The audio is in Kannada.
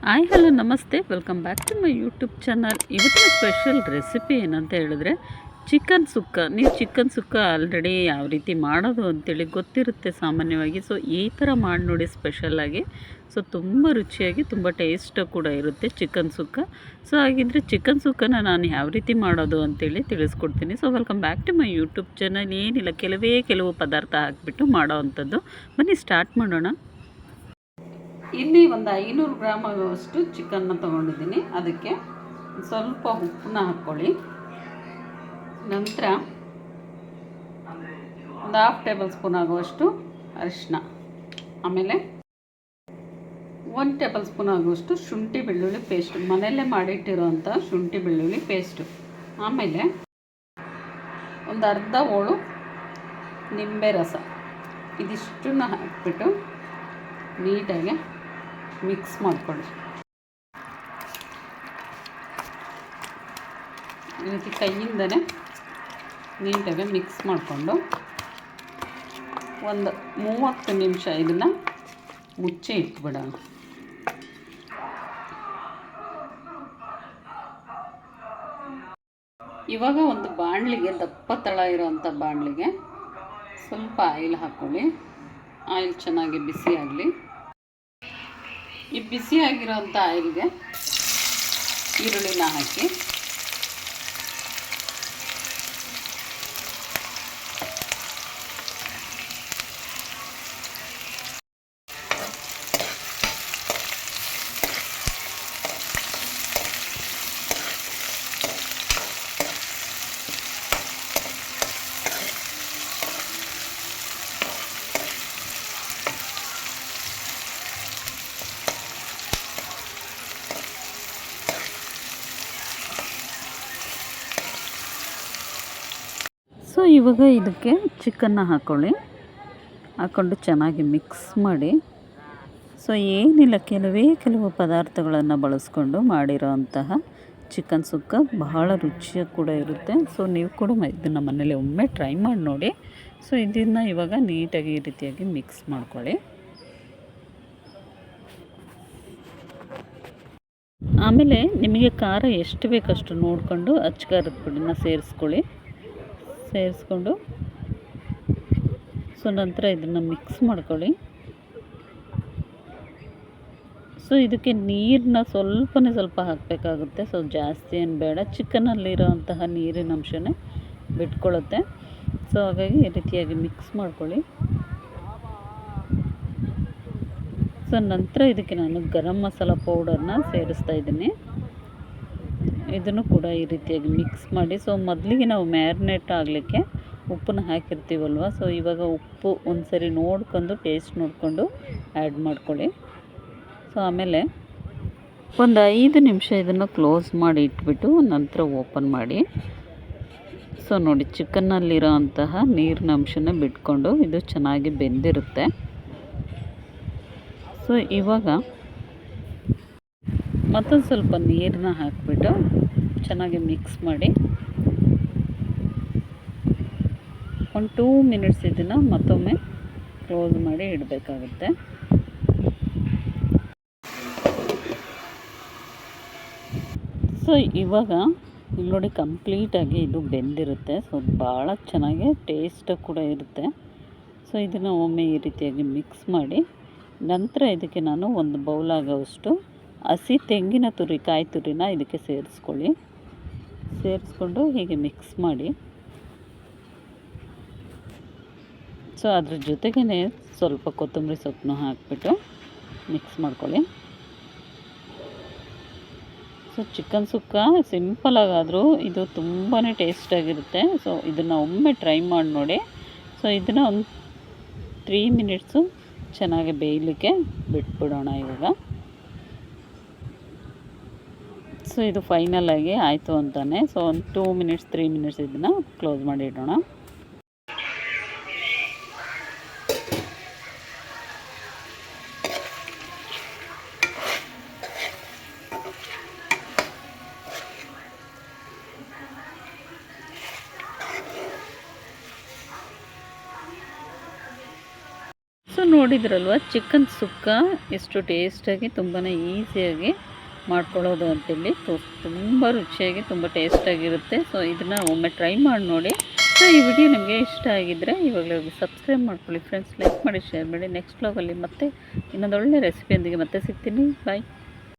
ಹಾಯ್ ಹಲೋ ನಮಸ್ತೆ, welcome back to my YouTube channel. ಇವತ್ತಿನ ಸ್ಪೆಷಲ್ ರೆಸಿಪಿ ಏನಂತ ಹೇಳಿದ್ರೆ ಚಿಕನ್ ಸುಕ್ಕ. ನೀವು ಚಿಕನ್ ಸುಕ್ಕ ಆಲ್ರೆಡಿ ಯಾವ ರೀತಿ ಮಾಡೋದು ಅಂತೇಳಿ ಗೊತ್ತಿರುತ್ತೆ ಸಾಮಾನ್ಯವಾಗಿ. ಸೊ ಈ ಥರ ಮಾಡಿ ನೋಡಿ ಸ್ಪೆಷಲ್ಲಾಗಿ. ಸೊ ತುಂಬ ರುಚಿಯಾಗಿ ತುಂಬ ಟೇಸ್ಟ್ ಕೂಡ ಇರುತ್ತೆ ಚಿಕನ್ ಸುಕ್ಕ. ಸೊ ಹಾಗಿದ್ರೆ ಚಿಕನ್ ಸುಕ್ಕನ ನಾನು ಯಾವ ರೀತಿ ಮಾಡೋದು ಅಂತೇಳಿ ತಿಳಿಸ್ಕೊಡ್ತೀನಿ. So welcome back to my YouTube channel. ಏನಿಲ್ಲ, ಕೆಲವು ಪದಾರ್ಥ ಹಾಕಿಬಿಟ್ಟು ಮಾಡೋ ಅಂಥದ್ದು. ಬನ್ನಿ ಸ್ಟಾರ್ಟ್ ಮಾಡೋಣ. ಇಲ್ಲಿ ಒಂದು 500 ಗ್ರಾಮ್ ಆಗುವಷ್ಟು ಚಿಕನ್ನ ತೊಗೊಂಡಿದ್ದೀನಿ. ಅದಕ್ಕೆ ಸ್ವಲ್ಪ ಉಪ್ಪನ್ನ ಹಾಕ್ಕೊಳ್ಳಿ. ನಂತರ ಒಂದು ½ ಟೇಬಲ್ ಸ್ಪೂನ್ ಆಗುವಷ್ಟು ಅರಿಶಿನ, ಆಮೇಲೆ 1 ಟೇಬಲ್ ಸ್ಪೂನ್ ಆಗುವಷ್ಟು ಶುಂಠಿ ಬೆಳ್ಳುಳ್ಳಿ ಪೇಸ್ಟ್, ಮನೆಯಲ್ಲೇ ಮಾಡಿಟ್ಟಿರೋಂಥ ಶುಂಠಿ ಬೆಳ್ಳುಳ್ಳಿ ಪೇಸ್ಟು, ಆಮೇಲೆ ಒಂದು ಅರ್ಧ ಹೋಳು ನಿಂಬೆ ರಸ. ಇದಿಷ್ಟನ್ನ ಹಾಕ್ಬಿಟ್ಟು ನೀಟಾಗಿ ಮಿಕ್ಸ್ ಮಾಡ್ಕೊಳ್ಳಿ. ಈ ರೀತಿ ಕೈಯಿಂದನೇ ನೀಟಾಗಿ ಮಿಕ್ಸ್ ಮಾಡಿಕೊಂಡು ಒಂದು 30 ನಿಮಿಷ ಇದನ್ನು ಮುಚ್ಚಿ ಇಟ್ಬಿಡೋಣ. ಇವಾಗ ಒಂದು ಬಾಣಲಿಗೆ, ದಪ್ಪ ತಳ ಇರೋವಂಥ ಬಾಣಲಿಗೆ ಸ್ವಲ್ಪ ಆಯಿಲ್ ಹಾಕ್ಕೊಳ್ಳಿ. ಆಯಿಲ್ ಚೆನ್ನಾಗಿ ಬಿಸಿ ಆಗಲಿ. ಈ ಬಿಸಿಯಾಗಿರೋಂಥ ಆಯಿಲ್ಗೆ ಈರುಳ್ಳಿನ ಹಾಕಿ ಸೊ ಇವಾಗ ಇದಕ್ಕೆ ಚಿಕನ್ನ ಹಾಕ್ಕೊಂಡು ಚೆನ್ನಾಗಿ ಮಿಕ್ಸ್ ಮಾಡಿ. ಸೊ ಏನಿಲ್ಲ, ಕೆಲವು ಪದಾರ್ಥಗಳನ್ನು ಬಳಸ್ಕೊಂಡು ಮಾಡಿರೋ ಅಂತಹ ಚಿಕನ್ ಸುಕ್ಕ ಬಹಳ ರುಚಿಯಾಗಿ ಕೂಡ ಇರುತ್ತೆ. ಸೊ ನೀವು ಕೂಡ ಇದನ್ನು ಮನೇಲಿ ಒಮ್ಮೆ ಟ್ರೈ ಮಾಡಿ ನೋಡಿ. ಸೊ ಇದನ್ನು ಇವಾಗ ನೀಟಾಗಿ ಈ ರೀತಿಯಾಗಿ ಮಿಕ್ಸ್ ಮಾಡ್ಕೊಳ್ಳಿ. ಆಮೇಲೆ ನಿಮಗೆ ಖಾರ ಎಷ್ಟು ಬೇಕಷ್ಟು ನೋಡಿಕೊಂಡು ಅಚ್ಚಕಾರದ ಪುಡಿನ ಸೇರಿಸ್ಕೊಂಡು ಸೊ ನಂತರ ಇದನ್ನು ಮಿಕ್ಸ್ ಮಾಡ್ಕೊಳ್ಳಿ. ಸೊ ಇದಕ್ಕೆ ನೀರನ್ನ ಸ್ವಲ್ಪ ಹಾಕಬೇಕಾಗುತ್ತೆ. ಸೊ ಜಾಸ್ತಿ ಏನು ಬೇಡ, ಚಿಕನಲ್ಲಿರೋ ಅಂತಹ ನೀರಿನ ಅಂಶನೇ ಬಿಟ್ಕೊಳ್ಳುತ್ತೆ. ಸೊ ಹಾಗಾಗಿ ಈ ರೀತಿಯಾಗಿ ಮಿಕ್ಸ್ ಮಾಡ್ಕೊಳ್ಳಿ. ಸೊ ನಂತರ ಇದಕ್ಕೆ ನಾನು ಗರಂ ಮಸಾಲ ಪೌಡರ್ನ ಸೇರಿಸ್ತಾ ಇದ್ದೀನಿ. ಇದನ್ನು ಕೂಡ ಈ ರೀತಿಯಾಗಿ ಮಿಕ್ಸ್ ಮಾಡಿ. ಸೊ ಮೊದಲಿಗೆ ನಾವು ಮ್ಯಾರಿನೇಟ್ ಆಗಲಿಕ್ಕೆ ಉಪ್ಪನ್ನ ಹಾಕಿರ್ತೀವಲ್ವ. ಸೊ ಇವಾಗ ಉಪ್ಪು ಒಂದು ಸರಿ ಟೇಸ್ಟ್ ನೋಡಿಕೊಂಡು ಆ್ಯಡ್ ಮಾಡ್ಕೊಳ್ಳಿ. ಸೊ ಆಮೇಲೆ ಒಂದು 5 ನಿಮಿಷ ಇದನ್ನು ಕ್ಲೋಸ್ ಮಾಡಿ ಇಟ್ಬಿಟ್ಟು ನಂತರ ಓಪನ್ ಮಾಡಿ. ಸೊ ನೋಡಿ, ಚಿಕನ್ನಲ್ಲಿರೋ ಅಂತಹ ನೀರಿನ ಅಂಶನ ಬಿಟ್ಕೊಂಡು ಇದು ಚೆನ್ನಾಗಿ ಬೆಂದಿರುತ್ತೆ. ಸೊ ಇವಾಗ ಮತ್ತೊಂದು ಸ್ವಲ್ಪ ನೀರನ್ನ ಹಾಕಿಬಿಟ್ಟು ಚೆನ್ನಾಗಿ ಮಿಕ್ಸ್ ಮಾಡಿ ಒಂದು 2 ಮಿನಿಟ್ಸ್ ಇದನ್ನು ಮತ್ತೊಮ್ಮೆ ಕ್ಲೋಸ್ ಮಾಡಿ ಇಡಬೇಕಾಗುತ್ತೆ. ಸೊ ಇವಾಗ ನೋಡಿ, ಕಂಪ್ಲೀಟಾಗಿ ಇದು ಬೆಂದಿರುತ್ತೆ. ಸೊ ಭಾಳ ಚೆನ್ನಾಗಿ ಟೇಸ್ಟ್ ಕೂಡ ಇರುತ್ತೆ. ಸೊ ಇದನ್ನು ಒಮ್ಮೆ ಈ ರೀತಿಯಾಗಿ ಮಿಕ್ಸ್ ಮಾಡಿ ನಂತರ ಇದಕ್ಕೆ ನಾನು ಒಂದು ಬೌಲ್ ಆಗೋವಷ್ಟು ಹಸಿ ತೆಂಗಿನ ಕಾಯಿ ತುರಿನ ಇದಕ್ಕೆ ಸೇರಿಸ್ಕೊಂಡು ಹೀಗೆ ಮಿಕ್ಸ್ ಮಾಡಿ. ಸೊ ಅದ್ರ ಜೊತೆಗೇ ಸ್ವಲ್ಪ ಕೊತ್ತಂಬರಿ ಸೊಪ್ಪನ್ನು ಹಾಕಿಬಿಟ್ಟು ಮಿಕ್ಸ್ ಮಾಡ್ಕೊಳ್ಳಿ. ಸೊ ಚಿಕನ್ ಸುಕ್ಕ ಸಿಂಪಲಾಗಾದರೂ ಇದು ತುಂಬಾ ಟೇಸ್ಟಾಗಿರುತ್ತೆ. ಸೊ ಇದನ್ನು ಒಮ್ಮೆ ಟ್ರೈ ಮಾಡಿ ನೋಡಿ. ಸೊ ಇದನ್ನು ಒಂದು 3 ಮಿನಿಟ್ಸು ಚೆನ್ನಾಗಿ ಬೇಯಲಿಕ್ಕೆ ಬಿಟ್ಬಿಡೋಣ ಇವಾಗ. ಸೊ ಇದು ಫೈನಲಾಗಿ ಆಯಿತು ಅಂತಾನೆ. ಸೊ ಒಂದು 3 ಮಿನಿಟ್ಸ್ ಇದನ್ನು ಕ್ಲೋಸ್ ಮಾಡಿ ಇಡೋಣ. ನೋಡಿದ್ರಲ್ವ ಚಿಕನ್ ಸುಕ್ಕ ಎಷ್ಟು ಟೇಸ್ಟಾಗಿ ತುಂಬಾ ಈಸಿಯಾಗಿ ಮಾಡ್ಕೊಳ್ಳೋದು ಅಂತೇಳಿ ತುಂಬ ರುಚಿಯಾಗಿ ತುಂಬ ಟೇಸ್ಟಾಗಿರುತ್ತೆ. ಸೊ ಇದನ್ನು ಒಮ್ಮೆ ಟ್ರೈ ಮಾಡಿ ನೋಡಿ. ಸೊ ಈ ವಿಡಿಯೋ ನಿಮಗೆ ಇಷ್ಟ ಆಗಿದ್ದರೆ ಇವಾಗಲೇ ಸಬ್ಸ್ಕ್ರೈಬ್ ಮಾಡ್ಕೊಳ್ಳಿ ಫ್ರೆಂಡ್ಸ್, ಲೈಕ್ ಮಾಡಿ, ಶೇರ್ ಮಾಡಿ. ನೆಕ್ಸ್ಟ್ ವ್ಲಾಗಲ್ಲಿ ಮತ್ತೆ ಇನ್ನೊಂದು ಒಳ್ಳೆ ರೆಸಿಪಿಯೊಂದಿಗೆ ಮತ್ತೆ ಸಿಗ್ತೀನಿ. ಬಾಯ್.